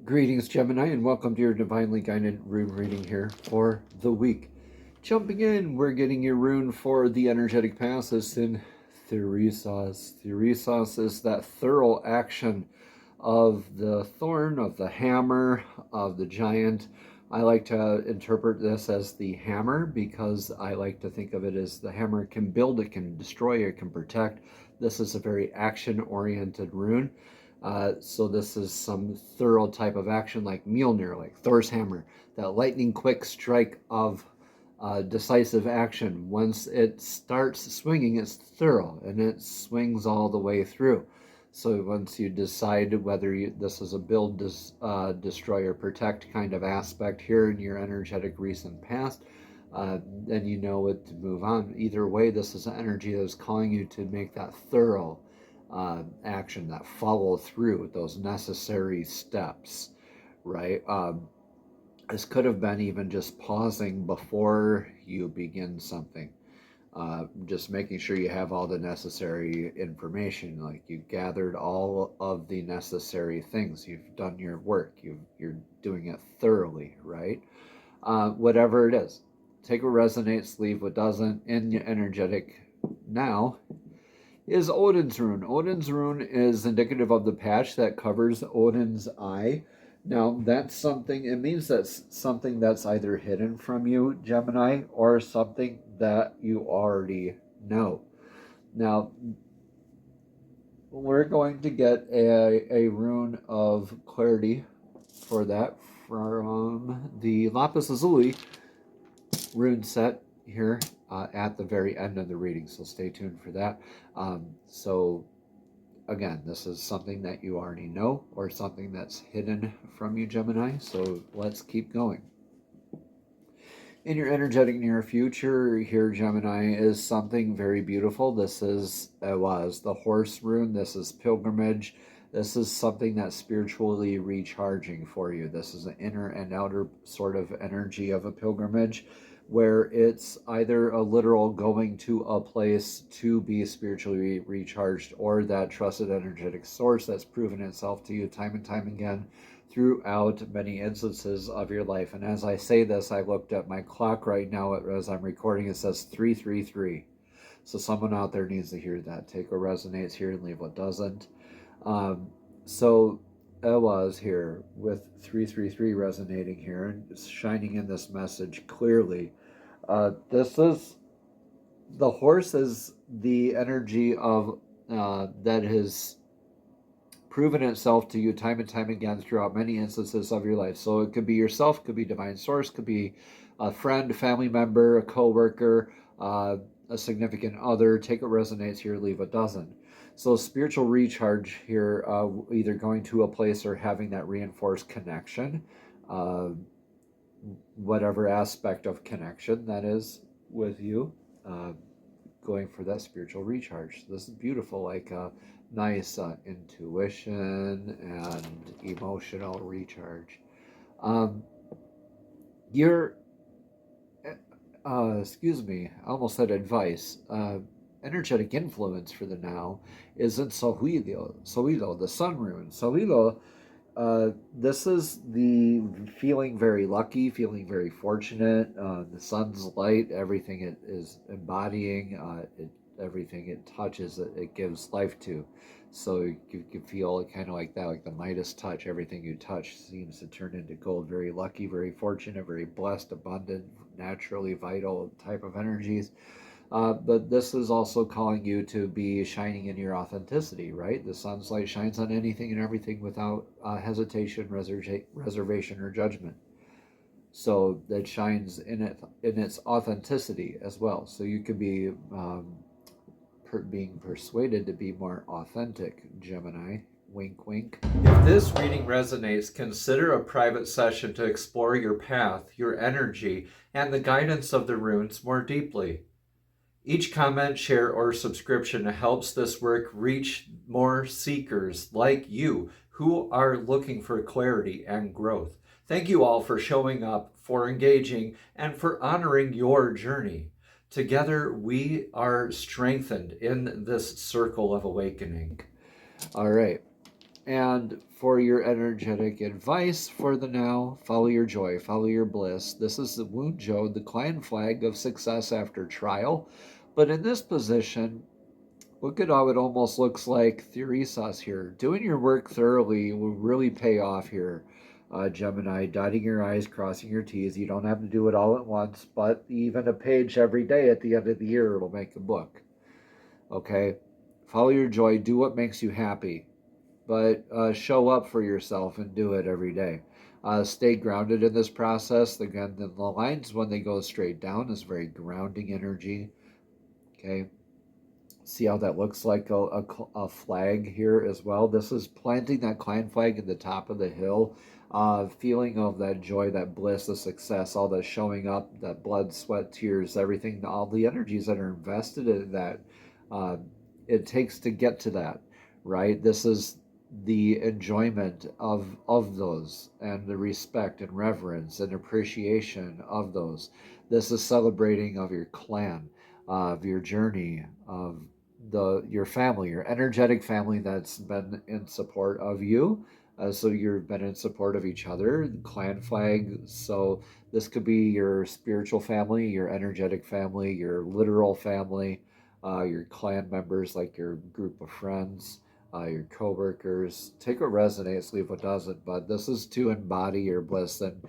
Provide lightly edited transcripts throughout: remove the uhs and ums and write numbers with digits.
Greetings, Gemini, and welcome to your divinely guided rune reading here for the week. Jumping in, we're getting your rune for the energetic passes in Theresos. Theresos is that thorough action of the thorn, of the hammer, of the giant. I like to interpret this as the hammer because I like to think of it as the hammer can build, it can destroy, it can protect. This is a very action-oriented rune. So this is some thorough type of action like Mjolnir, like Thor's hammer, that lightning quick strike of decisive action. Once it starts swinging, it's thorough and it swings all the way through. So once you decide whether this is a build, destroy, or protect kind of aspect here in your energetic recent past, then you know what to move on. Either way, this is an energy that is calling you to make that thorough action, that follow through those necessary steps, right? This could have been even just pausing before you begin something, just making sure you have all the necessary information, like you gathered all of the necessary things, you've done your work, you're doing it thoroughly, right? Whatever it is, take what resonates, leave what doesn't. In your energetic now is Odin's rune. Odin's rune is indicative of the patch that covers Odin's eye. Now, that's something, it means that's something that's either hidden from you, Gemini, or something that you already know. Now, we're going to get a rune of clarity for that from the Lapis Lazuli rune set here at the very end of the reading, so stay tuned for that. So again, this is something that you already know or something that's hidden from you, Gemini, so let's keep going. In your energetic near future here, Gemini, is something very beautiful. This is the horse rune. This is pilgrimage. This is something that's spiritually recharging for you. This is an inner and outer sort of energy of a pilgrimage, where it's either a literal going to a place to be spiritually recharged, or that trusted energetic source that's proven itself to you time and time again throughout many instances of your life. And as I say this, I looked at my clock right now as I'm recording. It says 333. So someone out there needs to hear that. Take what resonates here and leave what doesn't. So Ewa's here with 333 resonating here and shining in this message clearly. This is, the horse is the energy of that has proven itself to you time and time again throughout many instances of your life. So it could be yourself, could be divine source, could be a friend, family member, a co-worker, a significant other. Take what resonates here, leave what doesn't. So spiritual recharge here, either going to a place or having that reinforced connection, whatever aspect of connection that is with you, going for that spiritual recharge. This is beautiful, like nice intuition and emotional recharge. Your excuse me, I almost said advice. Energetic influence for the now is in Solilo, the sun rune. Solilo, this is the feeling very lucky, feeling very fortunate. The sun's light, everything it is embodying, everything it touches, it gives life to. So you can feel kind of like that, like the Midas touch. Everything you touch seems to turn into gold. Very lucky, very fortunate, very blessed, abundant, naturally vital type of energies. But this is also calling you to be shining in your authenticity, right? The sun's light shines on anything and everything without hesitation, reservation, or judgment. So that shines in its authenticity as well. So you could be being persuaded to be more authentic, Gemini. Wink, wink. If this reading resonates, consider a private session to explore your path, your energy, and the guidance of the runes more deeply. Each comment, share, or subscription helps this work reach more seekers like you who are looking for clarity and growth. Thank you all for showing up, for engaging, and for honoring your journey. Together, we are strengthened in this circle of awakening. All right. And for your energetic advice for the now, follow your joy, follow your bliss. This is the Wound Joe, the clan flag of success after trial. But in this position, look at how it almost looks like Theresas here. Doing your work thoroughly will really pay off here, Gemini. Dotting your I's, crossing your T's. You don't have to do it all at once, but even a page every day at the end of the year will make a book. Okay? Follow your joy. Do what makes you happy. But show up for yourself and do it every day. Stay grounded in this process. Again, the lines, when they go straight down, is very grounding energy. Okay? See how that looks like a flag here as well. This is planting that clan flag at the top of the hill. Feeling of that joy, that bliss, the success, all that showing up, that blood, sweat, tears, everything, all the energies that are invested in that it takes to get to that, right? This is the enjoyment of those, and the respect and reverence and appreciation of those. This is celebrating of your clan, of your journey, of your family, your energetic family that's been in support of you. So you've been in support of each other, clan flag. So this could be your spiritual family, your energetic family, your literal family, your clan members, like your group of friends, your co-workers. Take what resonates, leave what doesn't. But this is to embody your bliss, and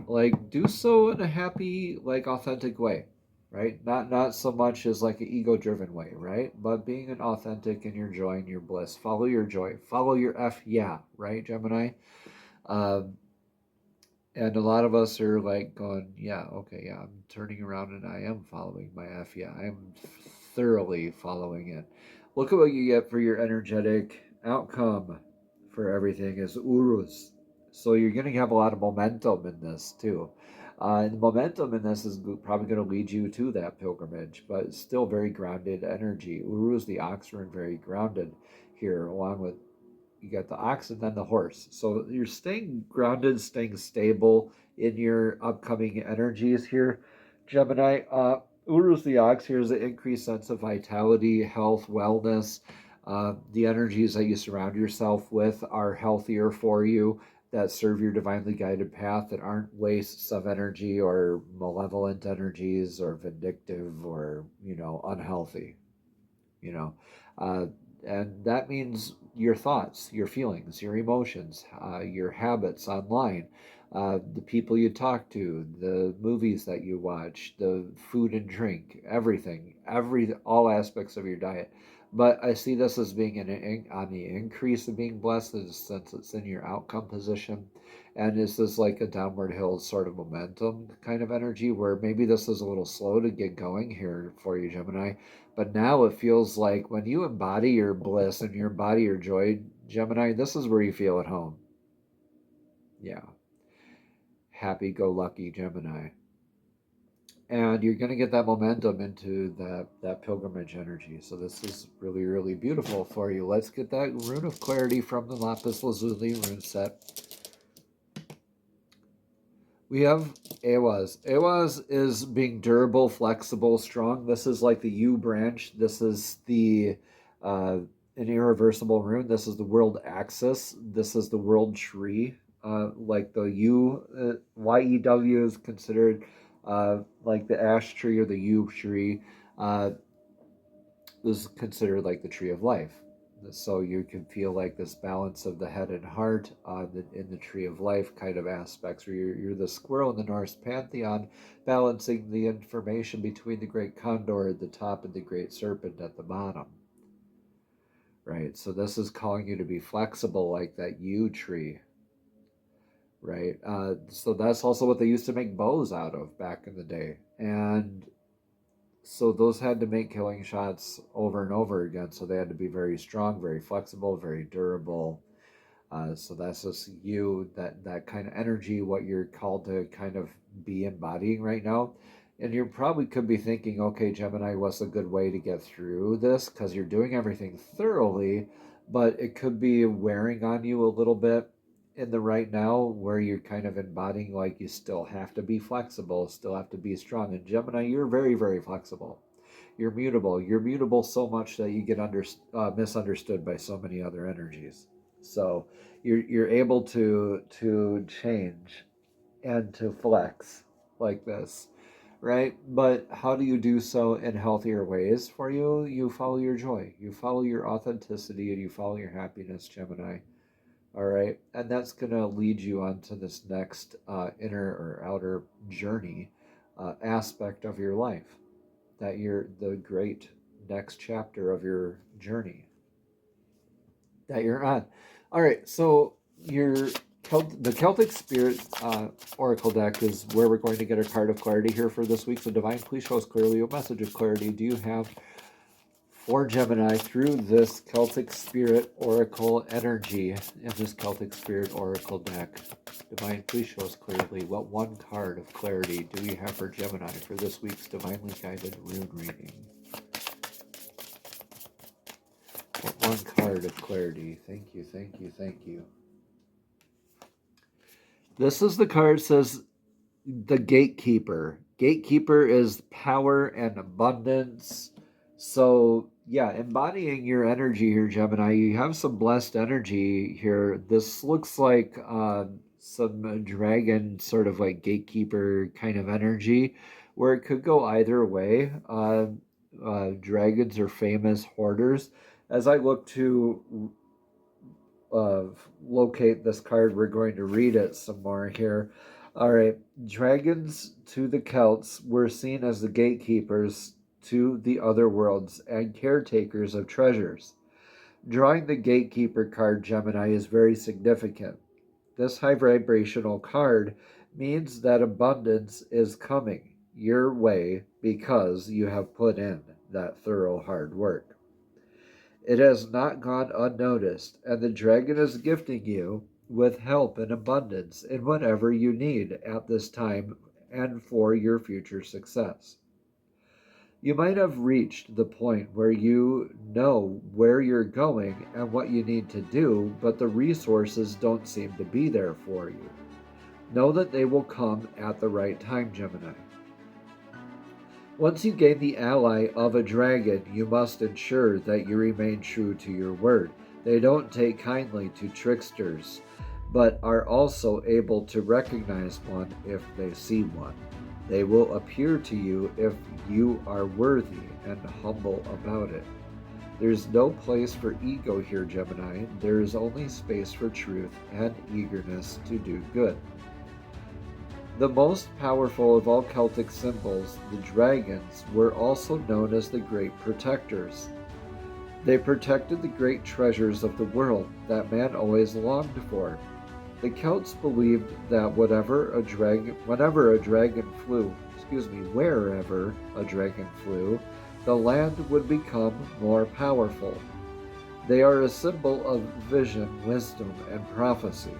like do so in a happy, like authentic way, right? Not so much as like an ego-driven way, right? But being an authentic in your joy and your bliss. Follow your joy. Follow your yeah, right, Gemini? Um, and a lot of us are like going, yeah, okay, yeah, I'm turning around and I am following my yeah. I'm thoroughly following it. Look at what you get for your energetic outcome for everything is Urus. So you're going to have a lot of momentum in this too. And the momentum in this is probably going to lead you to that pilgrimage, but it's still very grounded energy. Urus, the ox, are very grounded here, along with you got the ox and then the horse. So you're staying grounded, staying stable in your upcoming energies here, Gemini. Urus the ox here is an increased sense of vitality, health, wellness. The energies that you surround yourself with are healthier for you, that serve your divinely guided path, that aren't wastes of energy or malevolent energies or vindictive or, unhealthy, you know. Uh, and that means your thoughts, your feelings, your emotions, your habits online, the people you talk to, the movies that you watch, the food and drink, everything, all aspects of your diet. But I see this as being on the increase of being blessed, since it's in your outcome position. And this is like a downward hill sort of momentum kind of energy, where maybe this is a little slow to get going here for you, Gemini. But now it feels like when you embody your bliss and you embody your joy, Gemini, this is where you feel at home. Yeah. Happy-go-lucky Gemini. And you're going to get that momentum into that pilgrimage energy. So this is really, really beautiful for you. Let's get that rune of clarity from the lapis lazuli rune set. We have Ehwaz. Ehwaz is being durable, flexible, strong. This is like the U branch. This is the an irreversible rune. This is the world axis. This is the world tree. Like the U, YEW is considered like the ash tree or the U tree. Is considered like the tree of life. So you can feel like this balance of the head and heart in the tree of life kind of aspects, where you're the squirrel in the Norse pantheon, balancing the information between the great condor at the top and the great serpent at the bottom. Right? So this is calling you to be flexible like that yew tree. Right? So that's also what they used to make bows out of back in the day. And so those had to make killing shots over and over again. So they had to be very strong, very flexible, very durable. So that's just you, that kind of energy, what you're called to kind of be embodying right now. And you probably could be thinking, okay, Gemini, what's a good way to get through this? Because you're doing everything thoroughly, but it could be wearing on you a little bit in the right now, where you're kind of embodying like you still have to be flexible, still have to be strong. And Gemini, you're very, very flexible. You're mutable. You're mutable so much that you get misunderstood by so many other energies. So you're able to change and to flex like this, right? But how do you do so in healthier ways for you? You follow your joy, you follow your authenticity, and you follow your happiness, Gemini. All right, and that's going to lead you on to this next inner or outer journey aspect of your life, that you're the great next chapter of your journey that you're on. All right, so the Celtic Spirit Oracle deck is where we're going to get a card of clarity here for this week. So Divine, please show us clearly a message of clarity do you have for Gemini through this Celtic Spirit Oracle energy in this Celtic Spirit Oracle deck. Divine, please show us clearly what one card of clarity do we have for Gemini for this week's Divinely Guided Rune reading. What one card of clarity? Thank you, thank you, thank you. This is the card says the Gatekeeper. Gatekeeper is power and abundance. So yeah, embodying your energy here, Gemini, you have some blessed energy here. This looks like some dragon sort of like gatekeeper kind of energy, where it could go either way. Dragons are famous hoarders. As I look to locate this card, we're going to read it some more here. All right, dragons to the Celts were seen as the gatekeepers to the other worlds and caretakers of treasures. Drawing the Gatekeeper card, Gemini, is very significant. This high vibrational card means that abundance is coming your way because you have put in that thorough hard work. It has not gone unnoticed, and the dragon is gifting you with help and abundance in whatever you need at this time and for your future success. You might have reached the point where you know where you're going and what you need to do, but the resources don't seem to be there for you. Know that they will come at the right time, Gemini. Once you gain the ally of a dragon, you must ensure that you remain true to your word. They don't take kindly to tricksters, but are also able to recognize one if they see one. They will appear to you if you are worthy and humble about it. There's no place for ego here, Gemini. There is only space for truth and eagerness to do good. The most powerful of all Celtic symbols, the dragons, were also known as the Great Protectors. They protected the great treasures of the world that man always longed for. The Celts believed that wherever a dragon flew, the land would become more powerful. They are a symbol of vision, wisdom, and prophecy.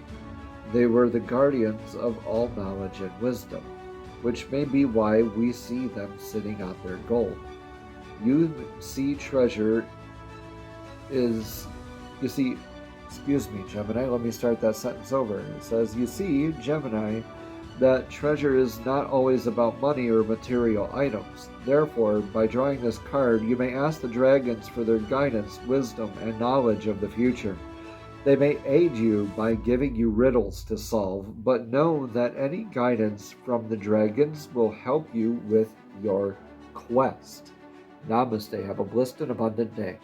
They were the guardians of all knowledge and wisdom, which may be why we see them sitting on their gold. Excuse me, Gemini, let me start that sentence over. It says, you see, Gemini, that treasure is not always about money or material items. Therefore, by drawing this card, you may ask the dragons for their guidance, wisdom, and knowledge of the future. They may aid you by giving you riddles to solve, but know that any guidance from the dragons will help you with your quest. Namaste. Have a blessed and abundant day.